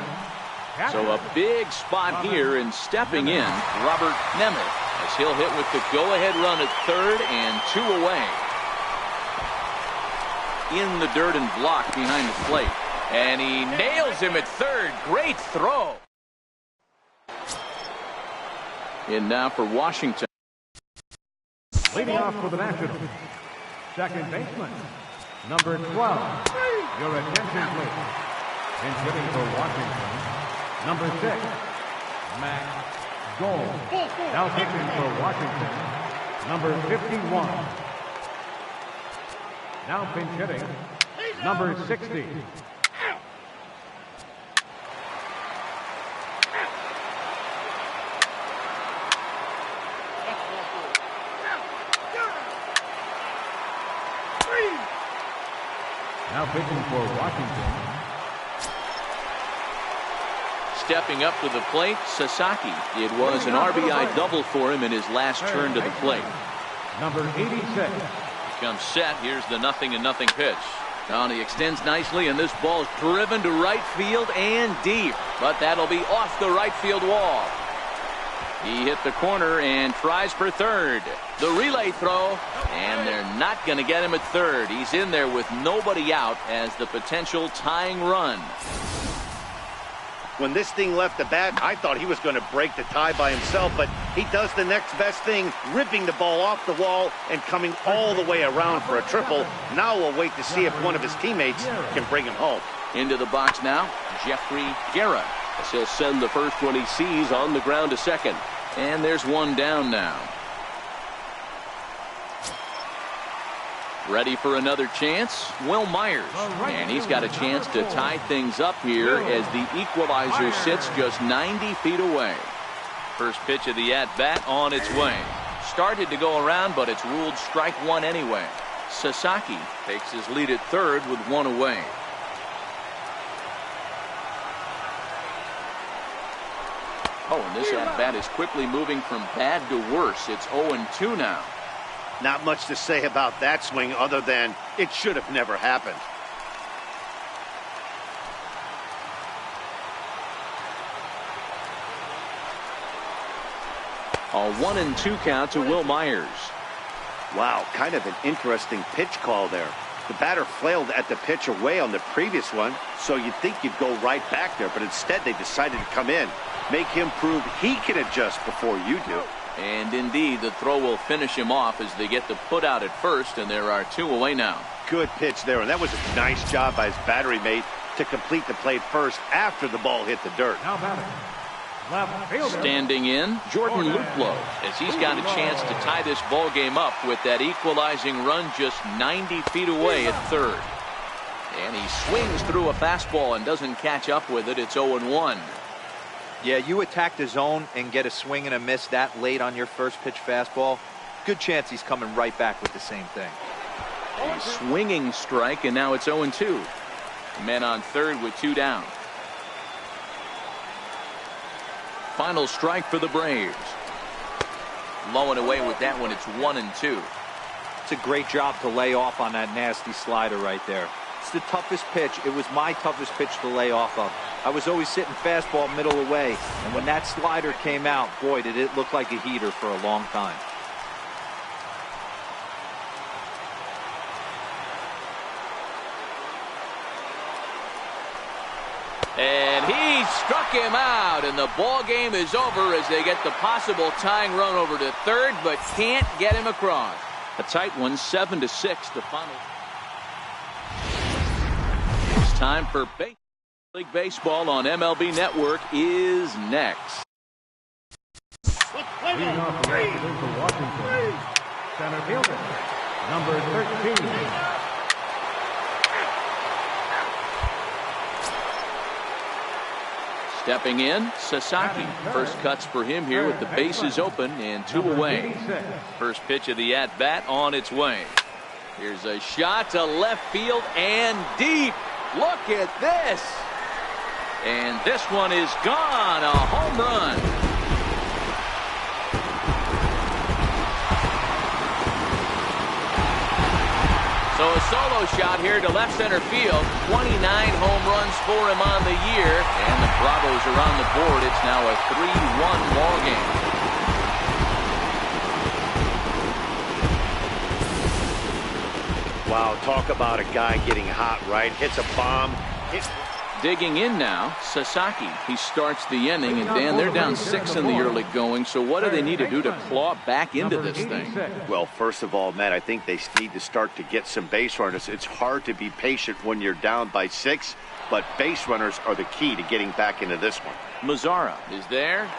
S1: So a big spot here, and stepping in, Robert Nemeth, as he'll hit with the go-ahead run at third and 2 away. In the dirt and blocked behind the plate. And he nails him at third. Great throw. In now for Washington.
S3: Leading off for the Nationals, second baseman, number 12. Your attention, please. In hitting for Washington, number 6, Max Gold. Now pitching for Washington, number 51. Now pinch hitting, number 60. Now pitching for Washington.
S1: Stepping up to the plate, Sasaki. It was an RBI double for him in his last turn to the plate.
S3: Number 86.
S1: Comes set. Here's the 0-0 pitch. Now he extends nicely, and this ball is driven to right field and deep. But that'll be off the right field wall. He hit the corner and tries for third. The relay throw, and they're not going to get him at third. He's in there with nobody out as the potential tying run.
S2: When this thing left the bat, I thought he was going to break the tie by himself, but he does the next best thing, ripping the ball off the wall and coming all the way around for a triple. Now we'll wait to see if one of his teammates can bring him home.
S1: Into the box now, Jeffrey Guerra.
S5: He'll send the first one he sees on the ground to second.
S1: And there's one down now. Ready for another chance? Will Myers. And he's got a chance to tie things up here as the equalizer sits just 90 feet away. First pitch of the at-bat on its way. Started to go around, but it's ruled strike one anyway. Sasaki takes his lead at third with one away. Oh, and this at-bat is quickly moving from bad to worse. It's 0-2 now.
S2: Not much to say about that swing other than it should have never happened.
S1: A 1-2 count to Will Myers.
S2: Wow, kind of an interesting pitch call there. The batter flailed at the pitch away on the previous one, so you'd think you'd go right back there, but instead they decided to come in. Make him prove he can adjust before you do.
S1: And indeed, the throw will finish him off as they get the put out at first, and there are two away now.
S2: Good pitch there, and that was a nice job by his battery mate to complete the play first after the ball hit the dirt.
S3: Now batting, left fielder.
S1: Standing in, Jordan Luplow, as he's got a chance to tie this ball game up with that equalizing run just 90 feet away at third. And he swings through a fastball and doesn't catch up with it. It's 0-1.
S4: Yeah, you attack the zone and get a swing and a miss that late on your first pitch fastball. Good chance he's coming right back with the same thing.
S1: A swinging strike, and now it's 0-2. Men on third with two down. Final strike for the Braves. Low and away with that one. It's 1-2.
S4: It's a great job to lay off on that nasty slider right there. It's the toughest pitch. It was my toughest pitch to lay off of. I was always sitting fastball middle away, and when that slider came out, boy, did it look like a heater for a long time.
S1: And he struck him out, and the ball game is over as they get the possible tying run over to third, but can't get him across. A tight one, 7-6, the final. It's time for Major League Baseball on MLB Network is next.
S3: Leading off the action is the Washington center fielder, number 13.
S1: Stepping in, Sasaki. First cuts for him here with the bases open and two away. First pitch of the at-bat on its way. Here's a shot to left field and deep. Look at this. And this one is gone. A home run. So a solo shot here to left center field. 29 home runs for him on the year. And the Bravos are on the board. It's now a 3-1 ball game.
S2: Wow, talk about a guy getting hot, right? Hits a bomb.
S1: Digging in now, Sasaki. He starts the inning, and Dan, they're down 6 in the early going, so what do they need to do to claw back into this thing?
S2: Well, first of all, Matt, I think they need to start to get some base runners. It's hard to be patient when you're down by 6, but base runners are the key to getting back into this one.
S1: Mazzara is there.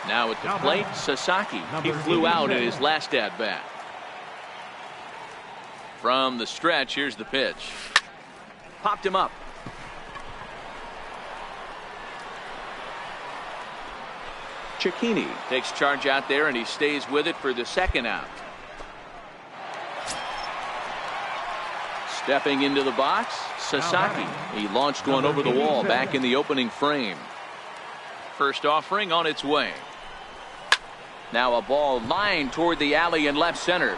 S1: Now at the plate, Sasaki. He flew out in his last at-bat. From the stretch, here's the pitch. Popped him up. Cicchini takes charge out there, and he stays with it for the second out. Stepping into the box, Sasaki. He launched one over the wall back in the opening frame. First offering on its way. Now a ball lined toward the alley in left center.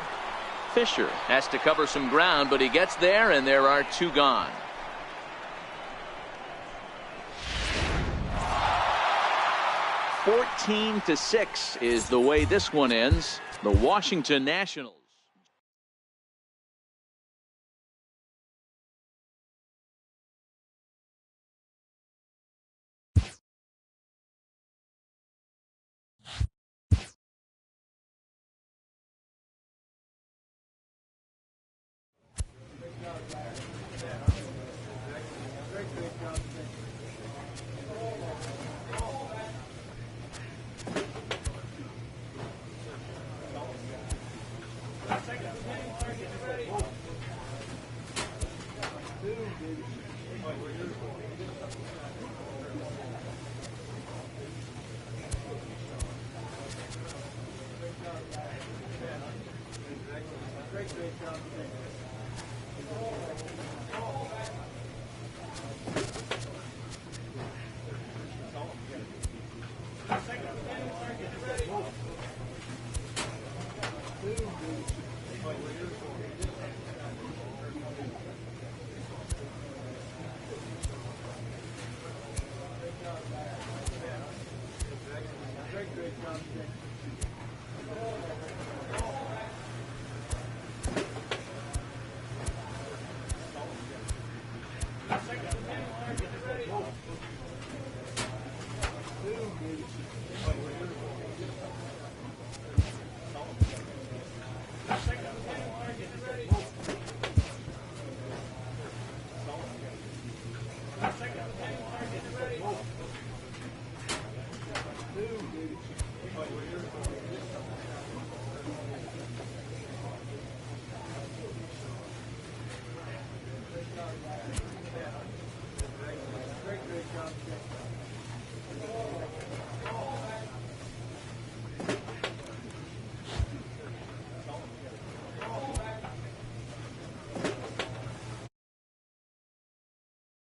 S1: Fisher has to cover some ground, but he gets there, and there are two gone. 14-6 is the way this one ends. The Washington Nationals.